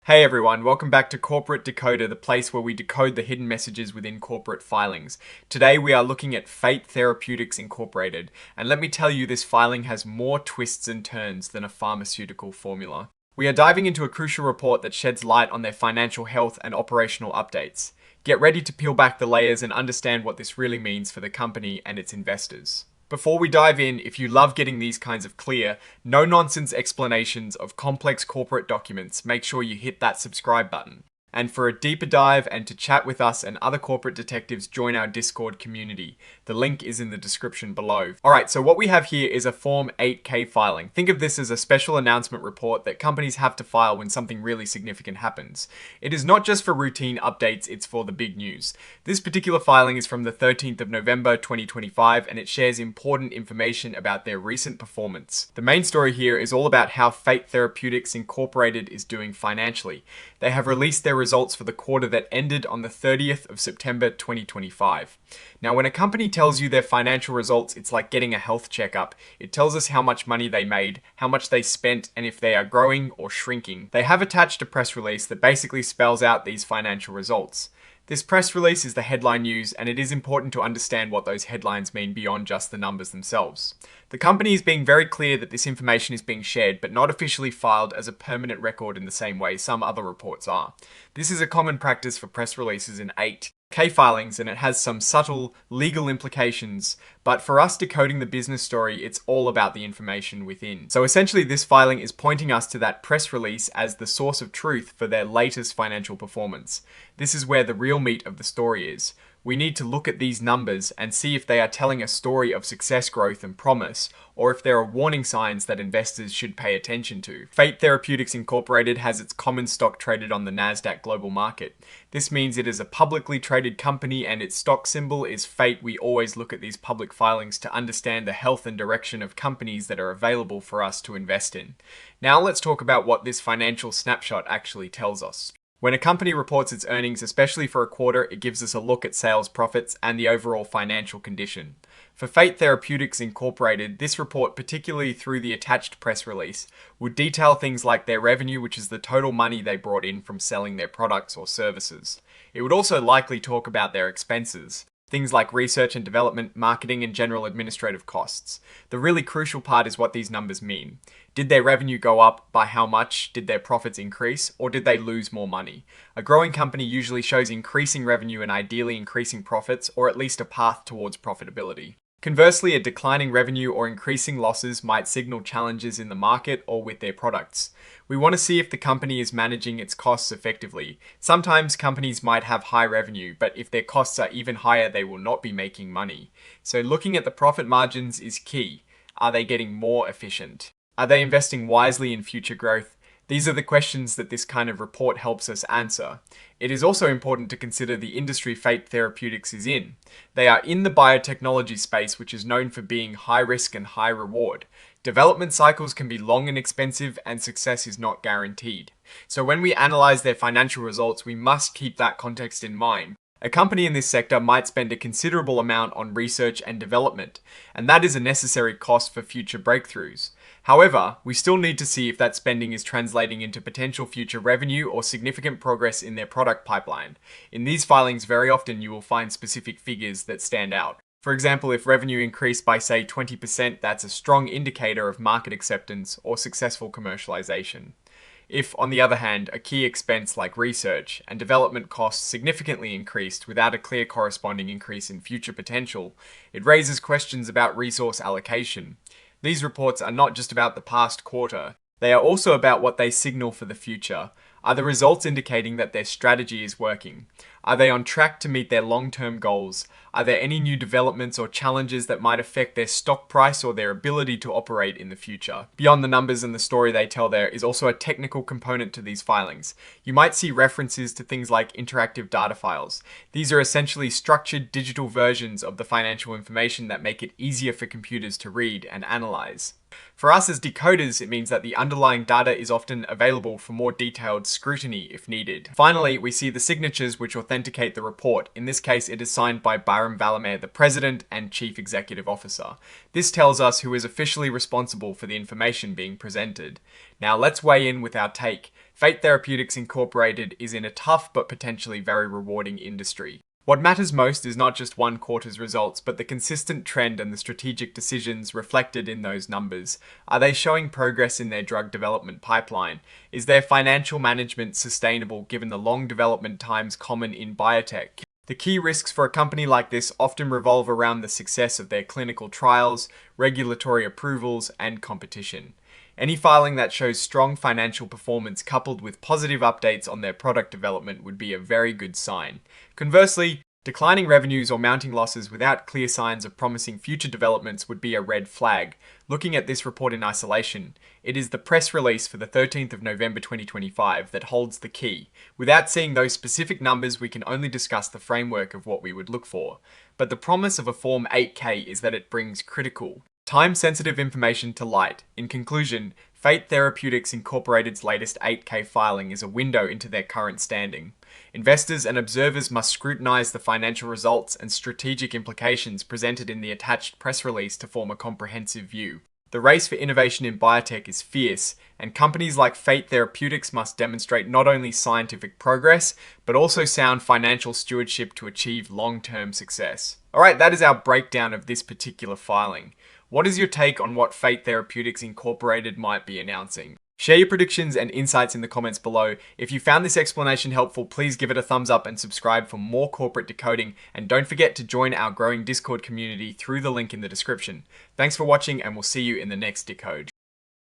Hey everyone, welcome back to Corporate Decoder, the place where we decode the hidden messages within corporate filings. Today we are looking at Fate Therapeutics Incorporated, and let me tell you, this filing has more twists and turns than a pharmaceutical formula. We are diving into a crucial report that sheds light on their financial health and operational updates. Get ready to peel back the layers and understand what this really means for the company and its investors. Before we dive in, if you love getting these kinds of clear, no-nonsense explanations of complex corporate documents, make sure you hit that subscribe button. And for a deeper dive and to chat with us and other corporate detectives, join our Discord community. The link is in the description below. Alright, so what we have here is a Form 8K filing. Think of this as a special announcement report that companies have to file when something really significant happens. It is not just for routine updates, it's for the big news. This particular filing is from the 13th of November 2025 and it shares important information about their recent performance. The main story here is all about how Fate Therapeutics Incorporated is doing financially. They have released their results for the quarter that ended on the 30th of September 2025. Now, when a company tells you their financial results, it's like getting a health checkup. It tells us how much money they made, how much they spent, and if they are growing or shrinking. They have attached a press release that basically spells out these financial results. This press release is the headline news, and it is important to understand what those headlines mean beyond just the numbers themselves. The company is being very clear that this information is being shared, but not officially filed as a permanent record in the same way some other reports are. This is a common practice for press releases in 8K filings, and it has some subtle legal implications, but for us decoding the business story, it's all about the information within. So essentially, this filing is pointing us to that press release as the source of truth for their latest financial performance. This is where the real meat of the story is. We need to look at these numbers and see if they are telling a story of success, growth, and promise, or if there are warning signs that investors should pay attention to. Fate Therapeutics Incorporated has its common stock traded on the Nasdaq Global Market. This means it is a publicly traded company and its stock symbol is Fate. We always look at these public filings to understand the health and direction of companies that are available for us to invest in. Now let's talk about what this financial snapshot actually tells us. When a company reports its earnings, especially for a quarter, it gives us a look at sales, profits, and the overall financial condition. For Fate Therapeutics Incorporated, this report, particularly through the attached press release, would detail things like their revenue, which is the total money they brought in from selling their products or services. It would also likely talk about their expenses. Things like research and development, marketing, and general administrative costs. The really crucial part is what these numbers mean. Did their revenue go up? By how much? Did their profits increase? Or did they lose more money? A growing company usually shows increasing revenue and ideally increasing profits, or at least a path towards profitability. Conversely, a declining revenue or increasing losses might signal challenges in the market or with their products. We want to see if the company is managing its costs effectively. Sometimes companies might have high revenue, but if their costs are even higher, they will not be making money. So looking at the profit margins is key. Are they getting more efficient? Are they investing wisely in future growth? These are the questions that this kind of report helps us answer. It is also important to consider the industry Fate Therapeutics is in. They are in the biotechnology space, which is known for being high risk and high reward. Development cycles can be long and expensive, and success is not guaranteed. So when we analyze their financial results, we must keep that context in mind. A company in this sector might spend a considerable amount on research and development, and that is a necessary cost for future breakthroughs. However, we still need to see if that spending is translating into potential future revenue or significant progress in their product pipeline. In these filings, very often you will find specific figures that stand out. For example, if revenue increased by say 20%, that's a strong indicator of market acceptance or successful commercialization. If, on the other hand, a key expense like research and development costs significantly increased without a clear corresponding increase in future potential, it raises questions about resource allocation. These reports are not just about the past quarter, they are also about what they signal for the future. Are the results indicating that their strategy is working? Are they on track to meet their long-term goals? Are there any new developments or challenges that might affect their stock price or their ability to operate in the future? Beyond the numbers and the story they tell, there is also a technical component to these filings. You might see references to things like interactive data files. These are essentially structured digital versions of the financial information that make it easier for computers to read and analyze. For us as decoders, it means that the underlying data is often available for more detailed scrutiny if needed. Finally, we see the signatures which authenticate the report. In this case, it is signed by Byram Valamehr, the President and Chief Executive Officer. This tells us who is officially responsible for the information being presented. Now let's weigh in with our take. Fate Therapeutics Incorporated is in a tough but potentially very rewarding industry. What matters most is not just one quarter's results, but the consistent trend and the strategic decisions reflected in those numbers. Are they showing progress in their drug development pipeline? Is their financial management sustainable given the long development times common in biotech? The key risks for a company like this often revolve around the success of their clinical trials, regulatory approvals, and competition. Any filing that shows strong financial performance coupled with positive updates on their product development would be a very good sign. Conversely, declining revenues or mounting losses without clear signs of promising future developments would be a red flag. Looking at this report in isolation, it is the press release for the 13th of November 2025 that holds the key. Without seeing those specific numbers, we can only discuss the framework of what we would look for. But the promise of a Form 8K is that it brings critical, time-sensitive information to light. In conclusion, Fate Therapeutics Incorporated's latest 8K filing is a window into their current standing. Investors and observers must scrutinize the financial results and strategic implications presented in the attached press release to form a comprehensive view. The race for innovation in biotech is fierce, and companies like Fate Therapeutics must demonstrate not only scientific progress, but also sound financial stewardship to achieve long-term success. Alright, that is our breakdown of this particular filing. What is your take on what Fate Therapeutics Incorporated might be announcing? Share your predictions and insights in the comments below. If you found this explanation helpful, please give it a thumbs up and subscribe for more corporate decoding. And don't forget to join our growing Discord community through the link in the description. Thanks for watching, and we'll see you in the next decode.